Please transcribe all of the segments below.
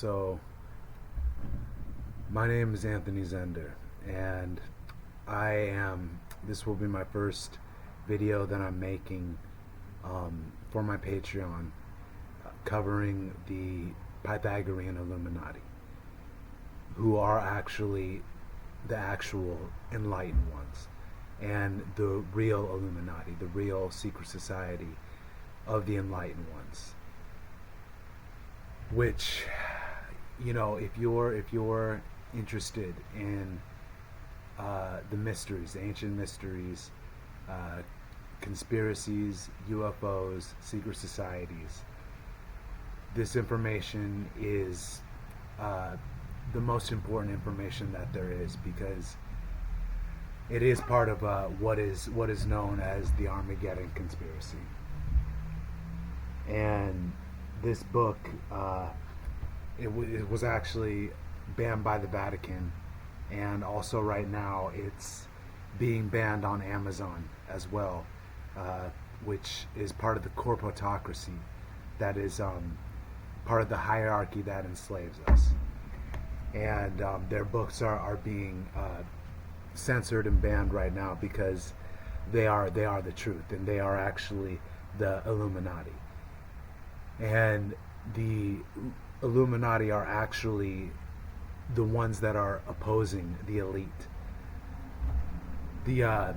So my name is Anthony Zender, and this will be my first video that I'm making for my Patreon covering the Pythagorean Illuminati, who are actually the actual enlightened ones, and the real Illuminati, the real secret society of the enlightened ones. Which, if you're interested in the mysteries, the ancient mysteries, conspiracies, UFOs, secret societies, this information is the most important information that there is, because it is part of what is known as the Armegeddon Conspiracy. And this book, it was actually banned by the Vatican, and also right now it's being banned on Amazon as well, which is part of the corporatocracy that is part of the hierarchy that enslaves us. And their books are being censored and banned right now because they are the truth, and they are actually the Illuminati. And the Illuminati are actually the ones that are opposing the elite. The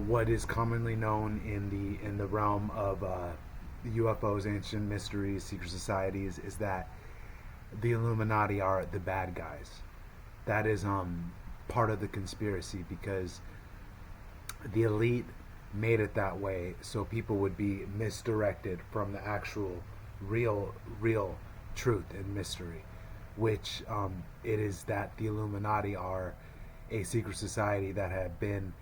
what is commonly known in the realm of the UFOs, ancient mysteries, secret societies, is that the Illuminati are the bad guys. That is part of the conspiracy, because the elite made it that way so people would be misdirected from the actual real truth and mystery, which it is that the Illuminati are a secret society that have been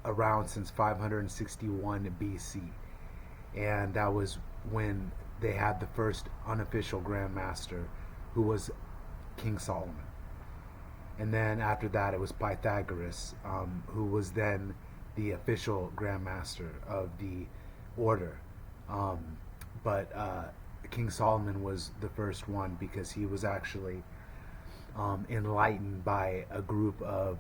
around since 561 BC, and that was when they had the first unofficial Grand Master, who was King Solomon. And then after that it was Pythagoras, who was then the official Grand Master of the order. But King Solomon was the first one because he was actually enlightened by a group of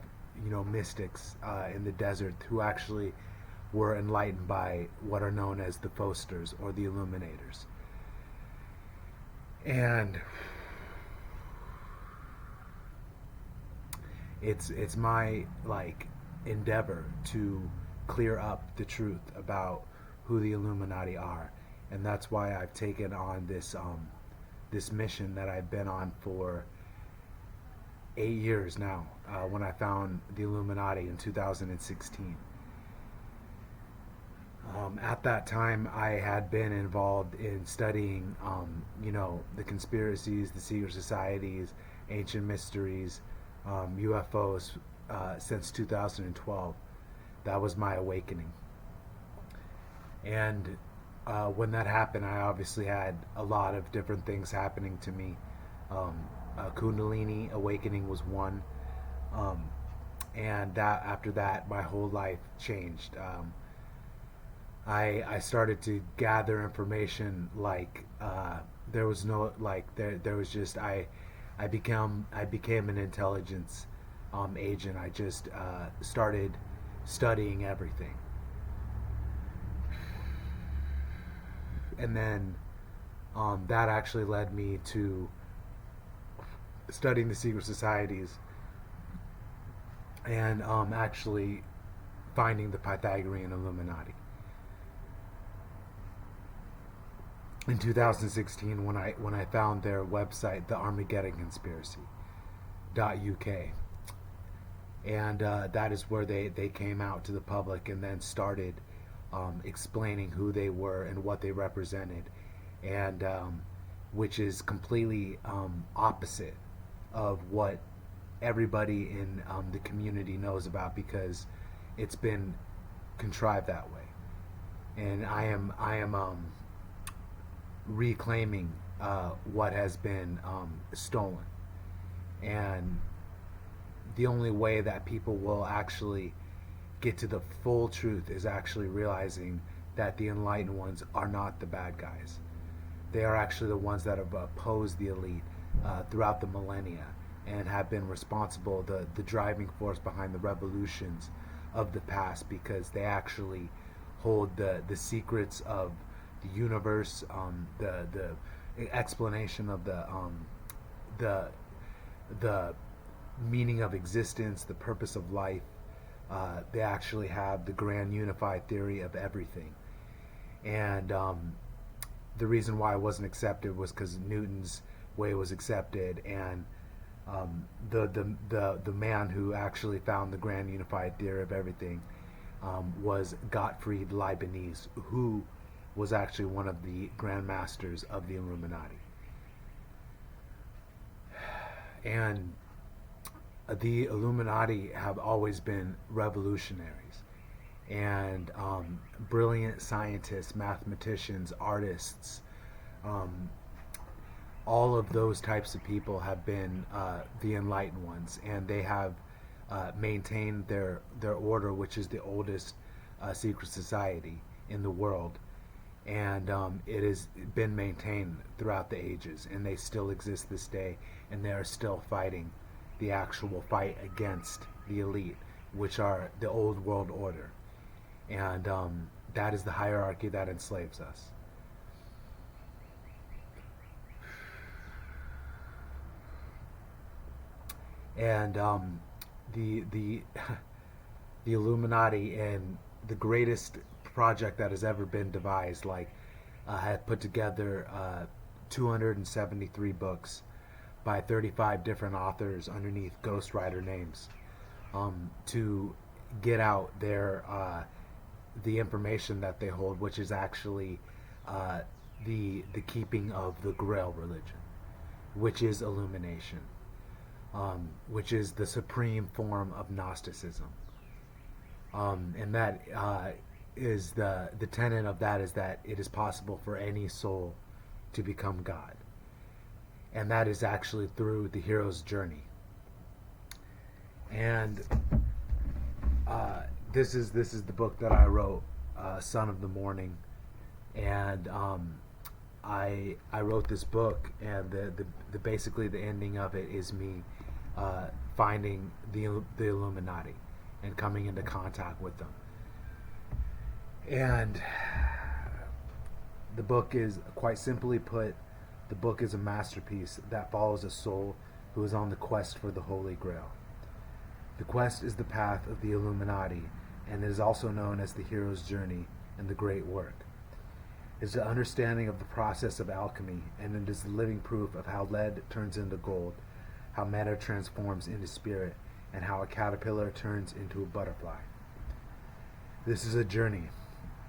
mystics in the desert, who actually were enlightened by what are known as the Fosters, or the Illuminators. And it's my endeavor to clear up the truth about who the Illuminati are. And that's why I've taken on this mission that I've been on for 8 years now, when I found the Illuminati in 2016. At that time, I had been involved in studying, the conspiracies, the secret societies, ancient mysteries, UFOs, since 2012. That was my awakening. And when that happened, I obviously had a lot of different things happening to me. Kundalini awakening was one, and that after that, my whole life changed. I started to gather information there was no there was just I became an intelligence agent. I just started studying everything. And then that actually led me to studying the secret societies, and actually finding the Pythagorean Illuminati. In 2016, when I found their website, the Armegeddon Conspiracy .uk, and that is where they came out to the public and then started explaining who they were and what they represented, and which is completely opposite of what everybody in the community knows about, because it's been contrived that way. And I am reclaiming what has been stolen. And the only way that people will actually get to the full truth is actually realizing that the enlightened ones are not the bad guys. They are actually the ones that have opposed the elite, throughout the millennia, and have been responsible, the driving force behind the revolutions of the past, because they actually hold the secrets of the universe, the explanation of the the meaning of existence, the purpose of life. They actually have the grand unified theory of everything. And the reason why it wasn't accepted was because Newton's way was accepted, and the man who actually found the grand unified theory of everything was Gottfried Leibniz, who was actually one of the grand masters of the Illuminati. And the Illuminati have always been revolutionaries, and brilliant scientists, mathematicians, artists, all of those types of people have been the enlightened ones, and they have maintained their order, which is the oldest secret society in the world. And it has been maintained throughout the ages, and they still exist this day, and they are still fighting the actual fight against the elite, which are the old world order. And that is the hierarchy that enslaves us. And the the Illuminati, and the greatest project that has ever been devised, had put together 273 books by 35 different authors underneath ghostwriter names, to get out the information that they hold, which is actually the keeping of the Grail religion, which is illumination, which is the supreme form of Gnosticism, and that is the tenet of that is that it is possible for any soul to become God, and that is actually through the hero's journey. And this is the book that I wrote, Son of the Morning, and I wrote this book, and the basically the ending of it is me finding the Illuminati and coming into contact with them. And the book is, quite simply put, the book is a masterpiece that follows a soul who is on the quest for the Holy Grail. The quest is the path of the Illuminati, and it is also known as the hero's journey and the great work. It is the understanding of the process of alchemy, and it is the living proof of how lead turns into gold, how matter transforms into spirit, and how a caterpillar turns into a butterfly. This is a journey.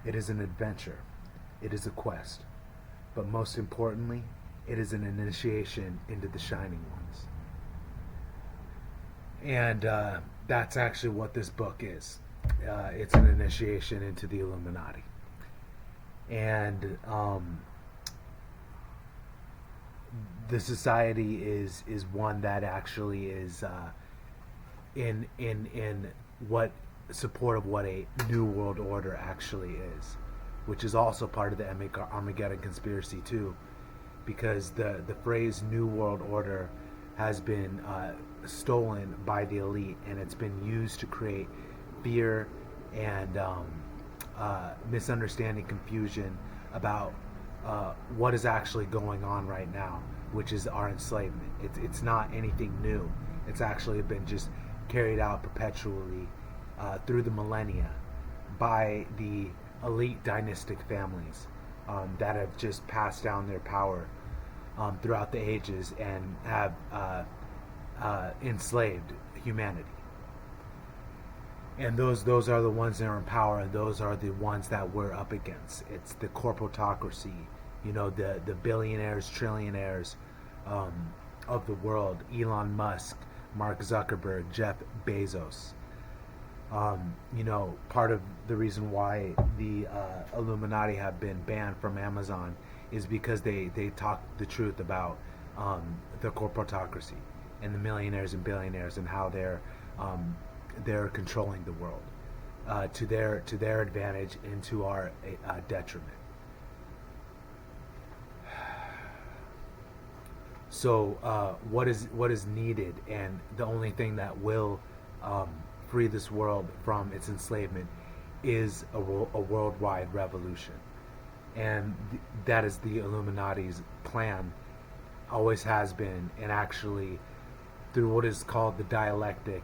It is an adventure. It is a quest. But most importantly, it is an initiation into the Shining Ones. And that's actually what this book is. It's an initiation into the Illuminati. And the society is one that actually is in what support of what a new world order actually is, which is also part of the Armegeddon Conspiracy too, because the phrase New World Order has been stolen by the elite, and it's been used to create fear and misunderstanding, confusion about what is actually going on right now, which is our enslavement. It's not anything new. It's actually been just carried out perpetually through the millennia by the elite dynastic families that have just passed down their power throughout the ages and have enslaved humanity. And those are the ones that are in power, and those are the ones that we're up against. It's the corporatocracy, the billionaires, trillionaires of the world. Elon Musk, Mark Zuckerberg, Jeff Bezos. Part of the reason why the Illuminati have been banned from Amazon is because they talk the truth about the corporatocracy and the millionaires and billionaires, and how they're controlling the world to their advantage and to our detriment. So what is needed, and the only thing that will um, free this world from its enslavement is a worldwide revolution, and that is the Illuminati's plan, always has been, and actually through what is called the dialectic,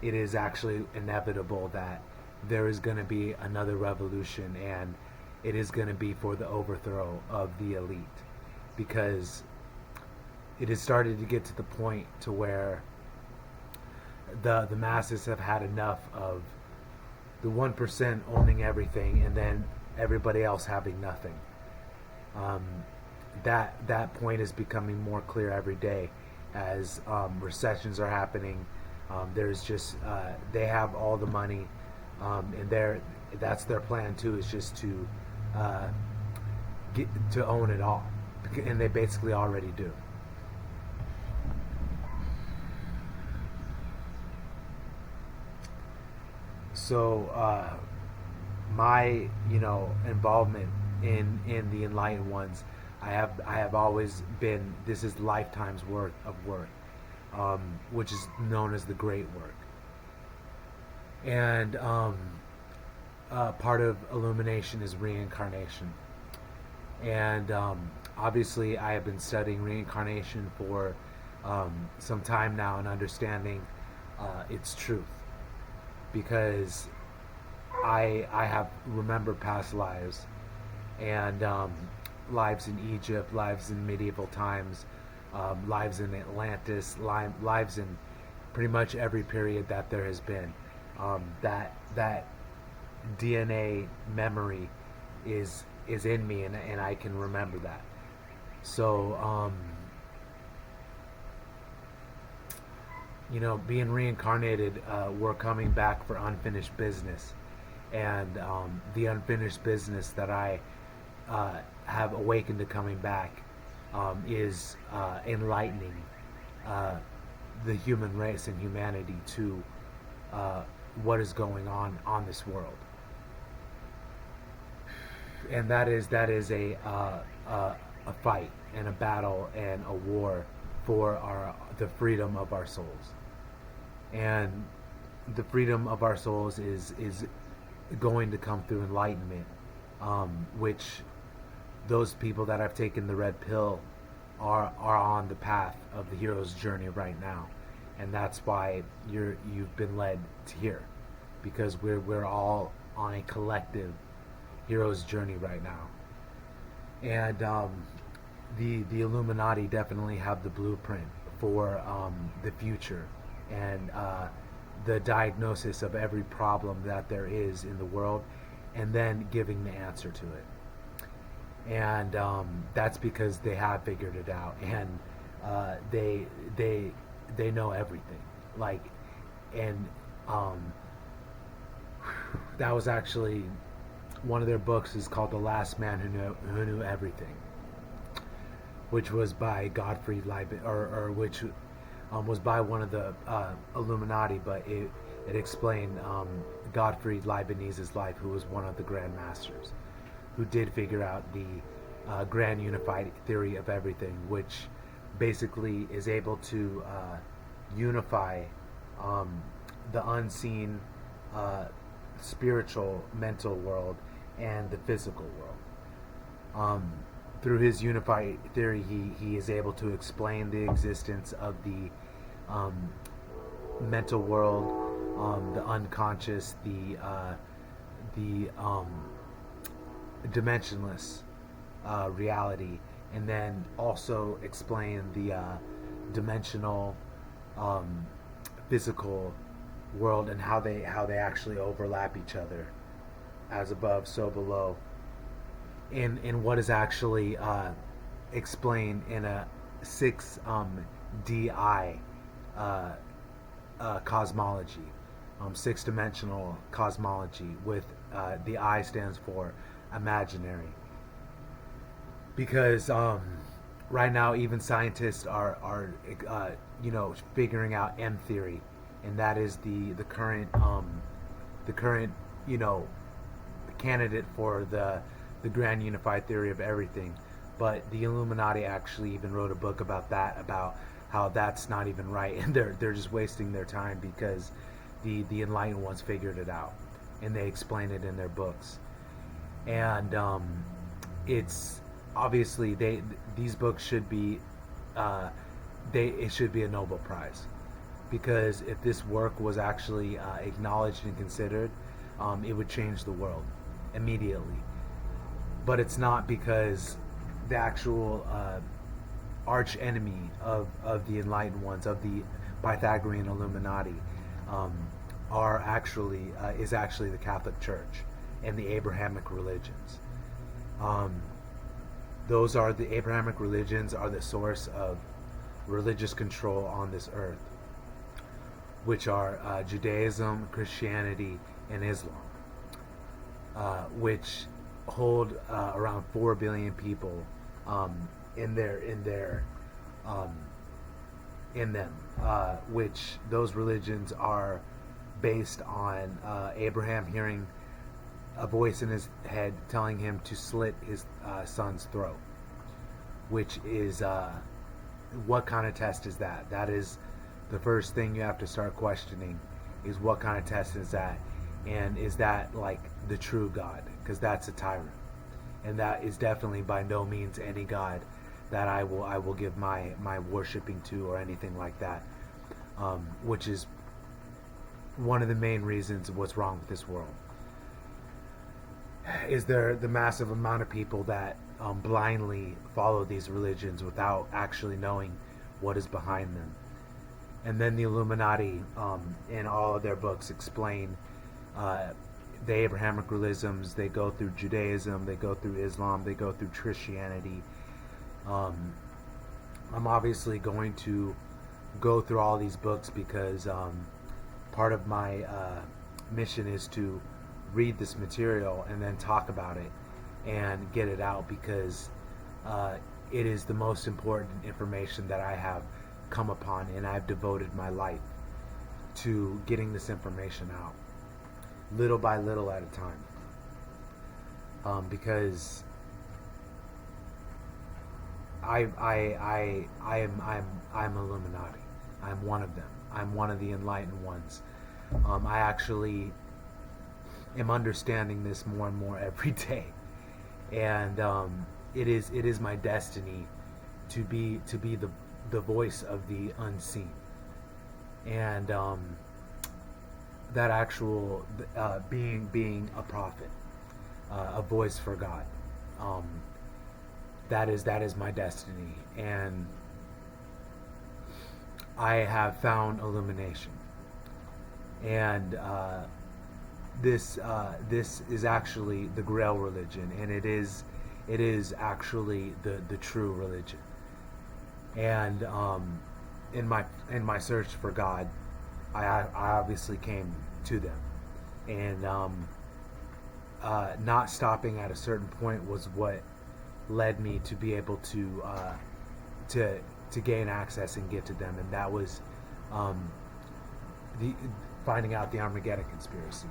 it is actually inevitable that there is going to be another revolution, and it is going to be for the overthrow of the elite, because it has started to get to the point to where the masses have had enough of the 1% owning everything and then everybody else having nothing. Um, that point is becoming more clear every day as recessions are happening. There's just they have all the money, and that's their plan too. Is just to get to own it all, and they basically already do. So my involvement in the enlightened ones, I have always been, this is lifetimes worth of work, which is known as the great work. And part of illumination is reincarnation, and obviously I have been studying reincarnation for some time now and understanding its truth, because I have remembered past lives, and lives in Egypt, lives in medieval times, lives in Atlantis, lives in pretty much every period that there has been. That DNA memory is in me, and I can remember that. So being reincarnated, we're coming back for unfinished business, and the unfinished business that I have awakened to coming back is enlightening the human race and humanity to what is going on this world, and that is a fight and a battle and a war for the freedom of our souls. And the freedom of our souls is going to come through enlightenment, which those people that have taken the red pill are on the path of the hero's journey right now, and that's why you've been led to here, because we're all on a collective hero's journey right now. And the Illuminati definitely have the blueprint for the future, and the diagnosis of every problem that there is in the world, and then giving the answer to it. And that's because they have figured it out, and they know everything. Like, and that was actually one of their books is called The Last Man Who Knew Everything, which was by Gottfried Leibniz, or which was by one of the Illuminati, but it explained Gottfried Leibniz's life, who was one of the Grand Masters, who did figure out the grand unified theory of everything, which basically is able to unify the unseen spiritual mental world and the physical world. Through his unified theory, he is able to explain the existence of the mental world, the unconscious, the dimensionless reality, and then also explain the dimensional physical world, and how they actually overlap each other, as above so below, in what is actually explained in a 6DI cosmology, 6-dimensional cosmology, with the I stands for imaginary. Because right now even scientists are figuring out M theory, and that is the current candidate for the grand unified theory of everything. but the Illuminati actually even wrote a book about that, about how that's not even right, and they're just wasting their time because the enlightened ones figured it out, and they explain it in their books. And it's obviously these books should be it should be a Nobel Prize, because if this work was actually acknowledged and considered, it would change the world immediately. But it's not, because the actual arch enemy of the enlightened ones, of the Pythagorean Illuminati, is actually the Catholic Church and the Abrahamic religions. Those are the Abrahamic religions are the source of religious control on this earth, which are Judaism, Christianity, and Islam, which hold around 4 billion people in them, which those religions are based on Abraham hearing a voice in his head telling him to slit his son's throat, which is what kind of test is that? That is the first thing you have to start questioning, is what kind of test is that, and is that like the true God? Because that's a tyrant, and that is definitely by no means any God that I will give my worshiping to or anything like that, which is one of the main reasons of what's wrong with this world. Is there the massive amount of people that blindly follow these religions without actually knowing what is behind them. And then the Illuminati, in all of their books, explain the Abrahamic religions. They go through Judaism, they go through Islam, they go through Christianity. I'm obviously going to go through all these books because part of my mission is to read this material and then talk about it and get it out, because it is the most important information that I have come upon, and I've devoted my life to getting this information out, little by little at a time, because I'm Illuminati. I'm one of them. I'm one of the enlightened ones. I actually am understanding this more and more every day, and it is my destiny to be the voice of the unseen, and that actual being a prophet, a voice for God. That is my destiny, and I have found illumination, and this is actually the Grail religion, and it is actually the true religion. And in my search for God, I obviously came to them, and not stopping at a certain point was what led me to be able to gain access and get to them, and that was finding out the Armegeddon Conspiracy,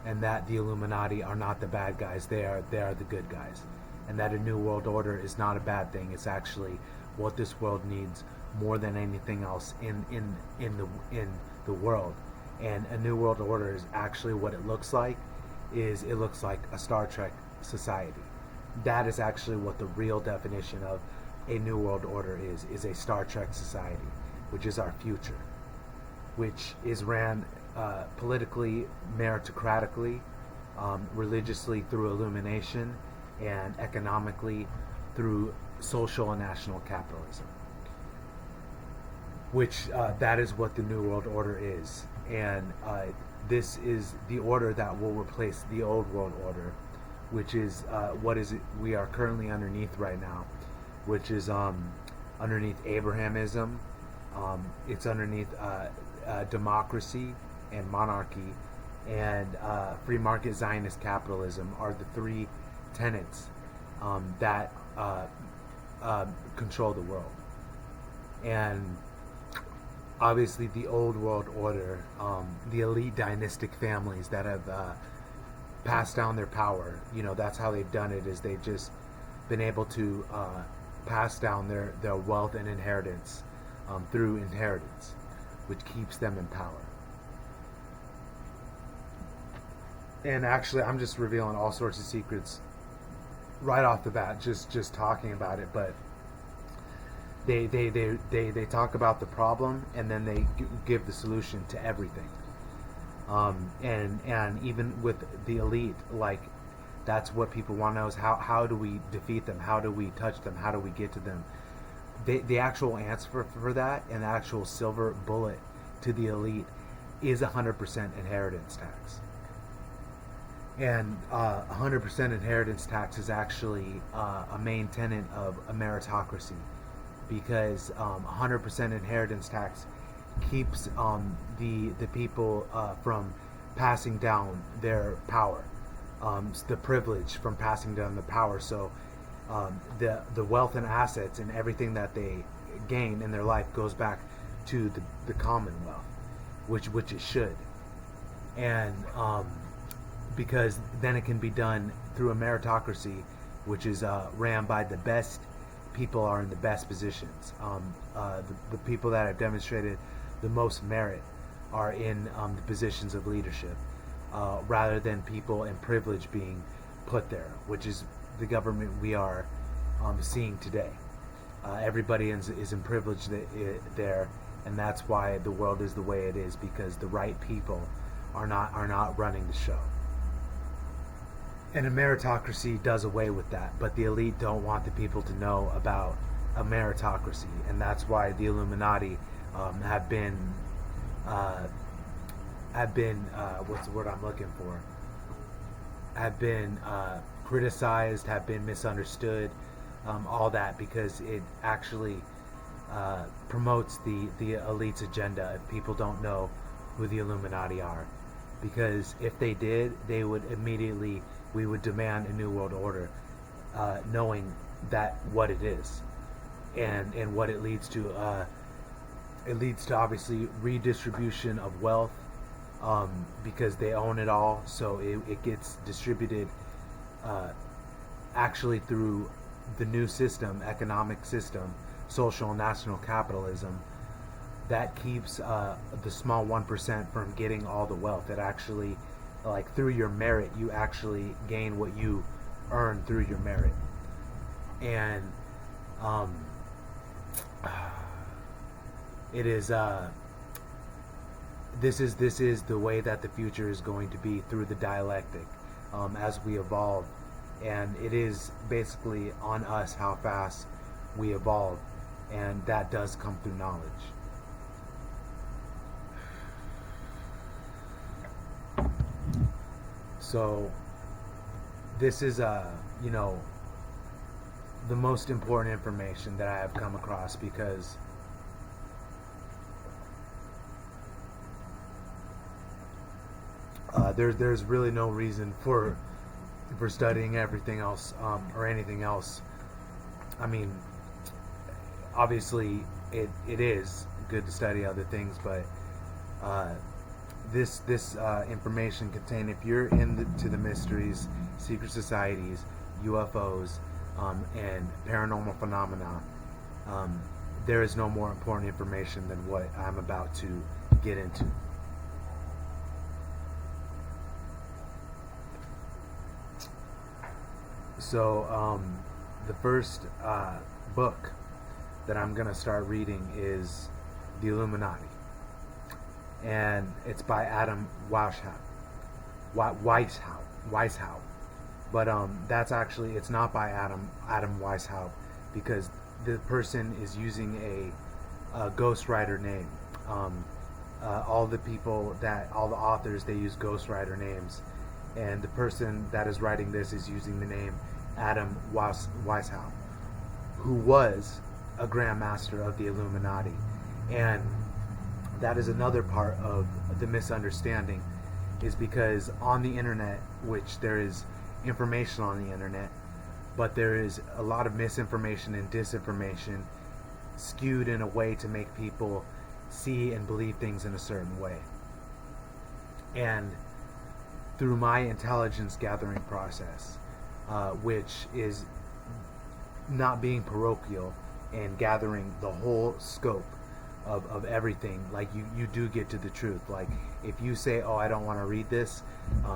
and that the Illuminati are not the bad guys; they are the good guys, and that a new world order is not a bad thing. It's actually what this world needs more than anything else in the world. And a new world order is actually what it looks like. It looks like a Star Trek society. That is actually what the real definition of a new world order is a Star Trek society, which is our future, which is ran politically, meritocratically, religiously through illumination, and economically through social and national capitalism, which that is what the New World Order is. And this is the order that will replace the Old World Order, which is what is it we are currently underneath right now, which is underneath Abrahamism. It's underneath democracy and monarchy, and free market Zionist capitalism are the three tenets that control the world. And obviously the Old World Order, the elite dynastic families that have passed down their power, that's how they've done it, is they've just been able to pass down their wealth and inheritance through inheritance, which keeps them in power. And actually, I'm just revealing all sorts of secrets right off the bat, just talking about it. But they talk about the problem, and then they give the solution to everything. And even with the elite, like, that's what people want to know, is how do we defeat them? How do we touch them? How do we get to them? The actual answer for that, and the actual silver bullet to the elite, is 100% inheritance tax. And 100% inheritance tax is actually a main tenet of a meritocracy, because 100% inheritance tax keeps the people from passing down their power, the privilege from passing down the power. So the wealth and assets and everything that they gain in their life goes back to the commonwealth, which it should. And because then it can be done through a meritocracy, which is ran by the best people are in the best positions. The people that have demonstrated the most merit are in the positions of leadership, rather than people in privilege being put there, which is the government we are seeing today. Everybody is in privilege there, and that's why the world is the way it is, because the right people are not running the show. And a meritocracy does away with that, but the elite don't want the people to know about a meritocracy, and that's why the Illuminati have been what's the word I'm looking for? Have been criticized, have been misunderstood, all that, because it actually promotes the elite's agenda if people don't know who the Illuminati are. Because if they did, they would immediately, we would demand a new world order, knowing that what it is, and what it leads to. It leads to, obviously, redistribution of wealth, because they own it all, so it gets distributed actually through the new system, economic system, social and national capitalism, that keeps the small 1% from getting all the wealth. It actually, like, through your merit, you actually gain what you earn through your merit. And it is this is the way that the future is going to be, through the dialectic, as we evolve. And it is basically on us how fast we evolve, and that does come through knowledge. So this is the most important information that I have come across, because there's really no reason for studying everything else, or anything else. I mean, obviously it is good to study other things, but this information contained, if you're into the mysteries, secret societies, UFOs, and paranormal phenomena, there is no more important information than what I'm about to get into. So the first book that I'm going to start reading is The Illuminati, and it's by Adam Weishaupt. But that's actually, it's not by Adam Weishaupt, because the person is using a ghostwriter name. All the authors, they use ghostwriter names, and the person that is writing this is using the name Adam Weishaupt, who was a Grand Master of the Illuminati. And that is another part of the misunderstanding, is because on the internet, which there is information on the internet, but there is a lot of misinformation and disinformation skewed in a way to make people see and believe things in a certain way. And through my intelligence gathering process, which is not being parochial and gathering the whole scope of everything, like you do get to the truth. Like if you say, oh, I don't want to read this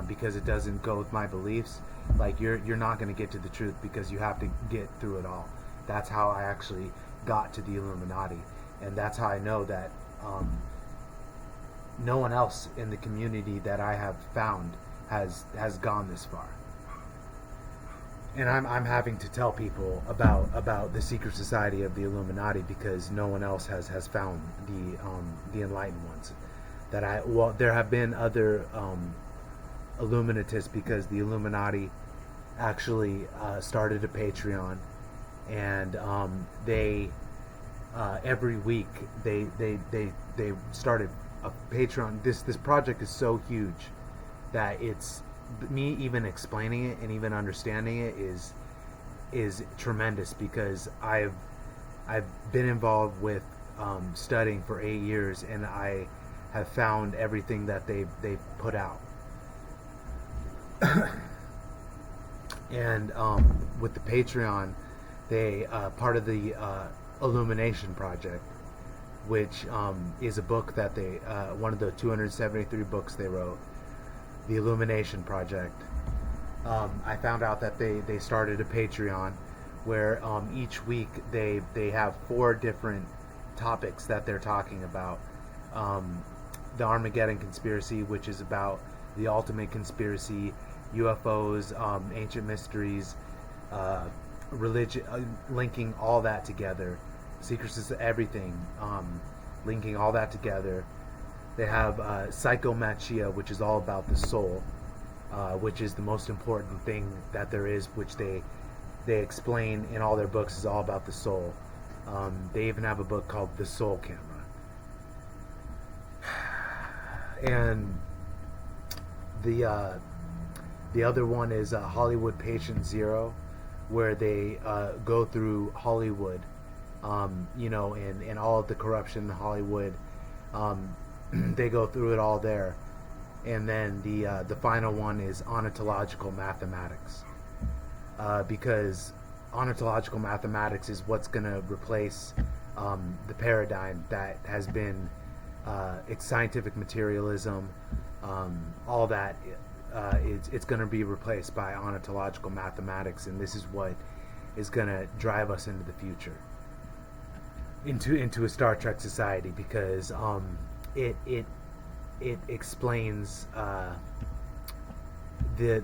because it doesn't go with my beliefs, like you're not going to get to the truth, because you have to get through it all. That's how I actually got to the Illuminati, and that's how I know that no one else in the community that I have found has gone this far. And I'm having to tell people about the secret society of the Illuminati, because no one else has found the enlightened ones. There have been other Illuminatists, because the Illuminati actually started a Patreon, and they every week they started a Patreon. This project is so huge that it's, me even explaining it and even understanding it is tremendous, because I've been involved with studying for 8 years, and I have found everything that they put out. And with the Patreon, they part of the Illumination Project, which is a book that they one of the 273 books they wrote, the Illumination Project. I found out that they started a Patreon where each week they have 4 different topics that they're talking about. The Armegeddon Conspiracy, which is about the ultimate conspiracy, UFOs, ancient mysteries, religion, linking all that together, secrets, everything, linking all that together. They have psychomachia, which is all about the soul, which is the most important thing that there is, which they explain in all their books, is all about the soul. They even have a book called The Soul Camera. And the other one is Hollywood Patient Zero, where they go through Hollywood, and all of the corruption in Hollywood. They go through it all there. And then the final one is ontological mathematics, because ontological mathematics is what's going to replace the paradigm that has been scientific materialism, all that. It's going to be replaced by ontological mathematics, and this is what is going to drive us into the future, into a Star Trek society, because it explains the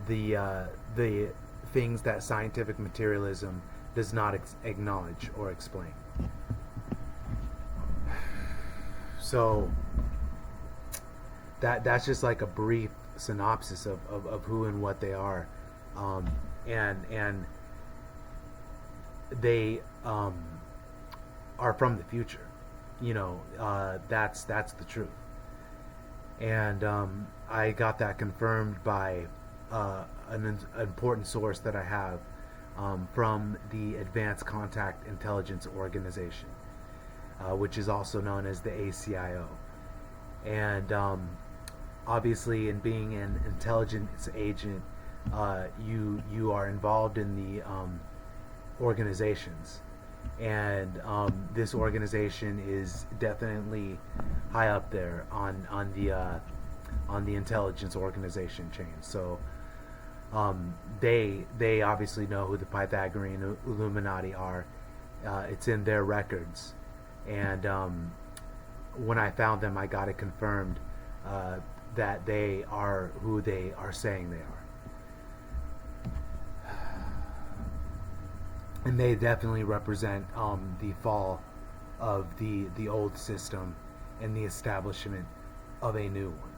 things that scientific materialism does not acknowledge or explain. So that's just like a brief synopsis of who and what they are, and they are from the future. That's the truth. And I got that confirmed by an important source that I have from the Advanced Contact Intelligence Organization, which is also known as the ACIO. And obviously, in being an intelligence agent, you are involved in the organizations. And this organization is definitely high up there on the intelligence organization chain. So they obviously know who the Pythagorean Illuminati are. It's in their records, and when I found them, I got it confirmed that they are who they are saying they are. And they definitely represent the fall of the old system and the establishment of a new one.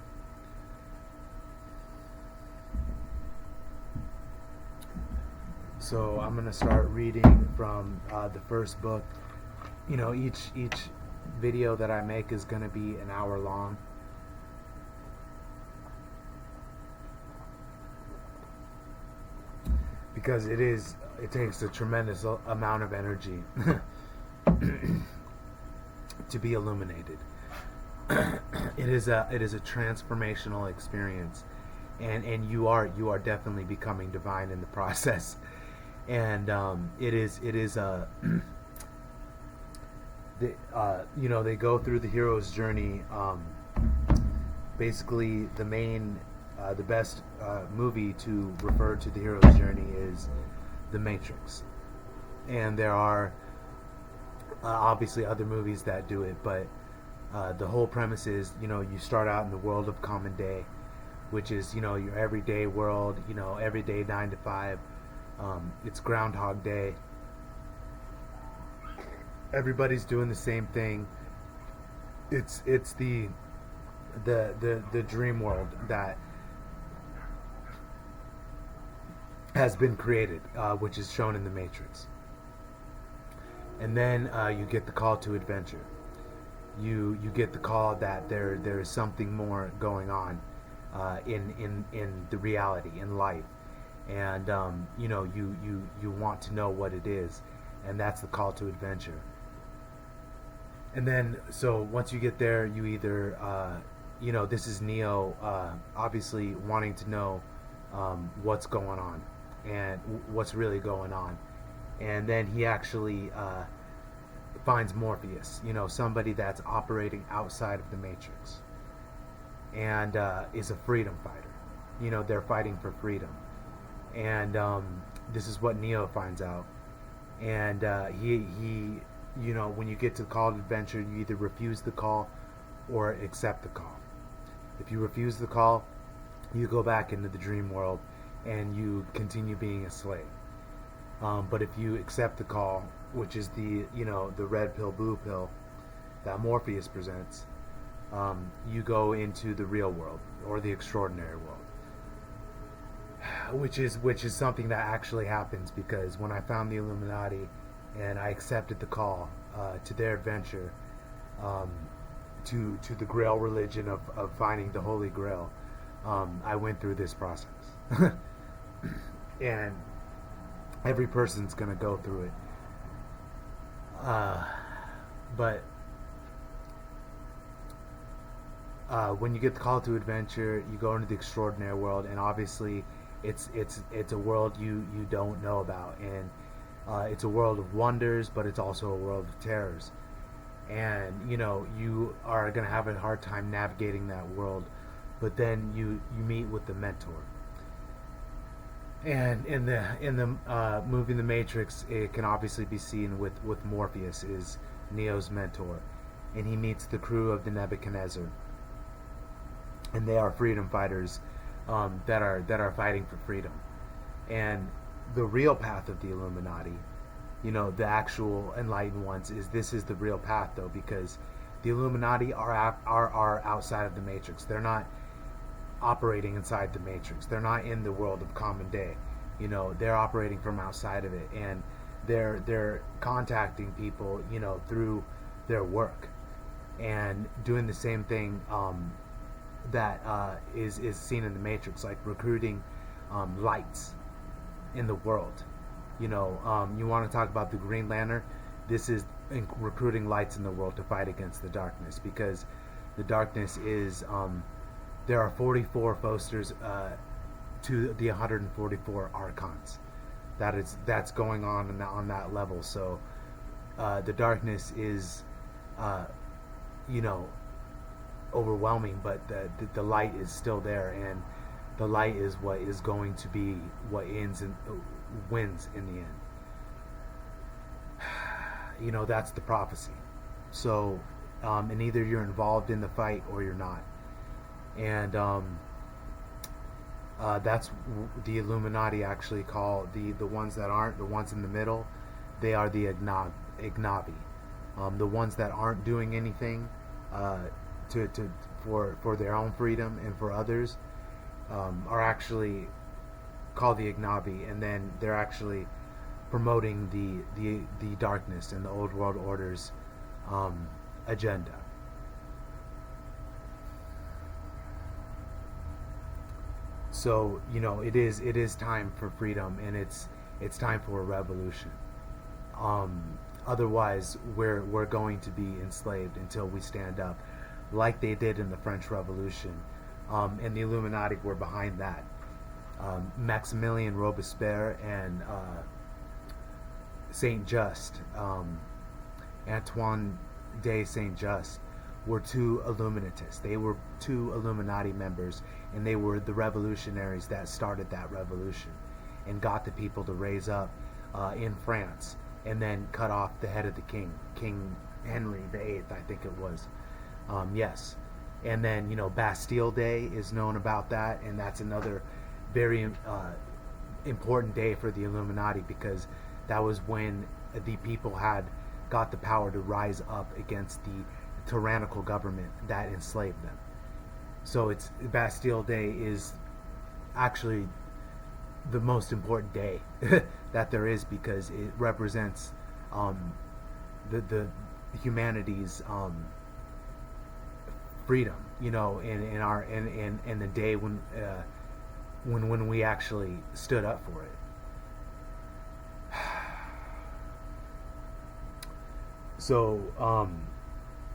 So I'm going to start reading from the first book. Each video that I make is going to be an hour long. Because it takes a tremendous amount of energy to be illuminated. It is a transformational experience, and you are definitely becoming divine in the process. and it is they go through the hero's journey. Basically, the best movie to refer to the hero's journey is The Matrix, and there are obviously other movies that do it, but the whole premise is, you start out in the world of common day, which is, your everyday world, everyday 9 to 5. It's Groundhog Day. Everybody's doing the same thing. It's the dream world that has been created, which is shown in The Matrix. And then you get the call to adventure. You get the call that there is something more going on in the reality, in life, and you want to know what it is, and that's the call to adventure. And then, so once you get there, you either this is Neo obviously wanting to know what's going on and what's really going on, and then he actually finds Morpheus, somebody that's operating outside of the Matrix, and is a freedom fighter. They're fighting for freedom, and this is what Neo finds out. And he when you get to the call to adventure, you either refuse the call or accept the call. If you refuse the call, you go back into the dream world and you continue being a slave. But if you accept the call, which is the red pill, blue pill that Morpheus presents, you go into the real world, or the extraordinary world, which is something that actually happens, because when I found the Illuminati and I accepted the call to their adventure, to the Grail religion of finding the Holy Grail, I went through this process. And every person's gonna go through it. But when you get the call to adventure, you go into the extraordinary world, and obviously it's a world you don't know about, and it's a world of wonders, but it's also a world of terrors. And you are gonna have a hard time navigating that world, but then you meet with the mentor. And in the movie The Matrix, it can obviously be seen with Morpheus is Neo's mentor, and he meets the crew of the Nebuchadnezzar, and they are freedom fighters that are fighting for freedom. And the real path of the Illuminati, the actual enlightened ones, this is the real path, though, because the Illuminati are outside of the Matrix. They're not operating inside the Matrix. They're not in the world of common day. They're operating from outside of it, and they're contacting people, through their work, and doing the same thing that is seen in the Matrix, like recruiting lights in the world. You want to talk about the Green Lantern? This is recruiting lights in the world to fight against the darkness, because the darkness is there are 44 Fosters to the 144 Archons. That's going on that level. So the darkness is overwhelming, but the light is still there, and the light is what is going to be what wins in the end. That's the prophecy. So and either you're involved in the fight or you're not. And that's the Illuminati actually call the ones that aren't, the ones in the middle, they are the Ignavi. The ones that aren't doing anything for their own freedom and for others are actually called the Ignavi, and then they're actually promoting the darkness and the old world order's agenda. So it is time for freedom, and it's time for a revolution. Otherwise, we're going to be enslaved until we stand up, like they did in the French Revolution, and the Illuminati were behind that. Maximilien Robespierre and Saint Just, Antoine de Saint Just, were two Illuminatists. They were two Illuminati members, and they were the revolutionaries that started that revolution and got the people to raise up in France, and then cut off the head of the king, King Henry VIII, I think it was. Yes. And then, Bastille Day is known about that, and that's another very important day for the Illuminati, because that was when the people had got the power to rise up against the tyrannical government that enslaved them. So it's Bastille Day is actually the most important day that there is, because it represents the humanity's freedom, in our in the day when we actually stood up for it. So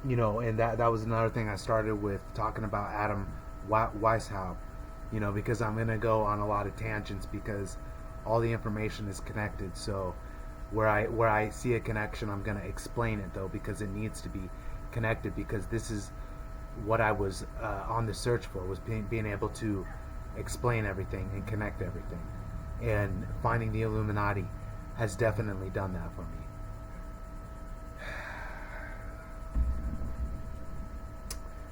and that was another thing I started with, talking about Adam Weishaupt, because I'm gonna go on a lot of tangents, because all the information is connected. So where I see a connection, I'm gonna explain it, though, because it needs to be connected, because this is what I was on the search for, was being able to explain everything and connect everything. And finding the Illuminati has definitely done that for me.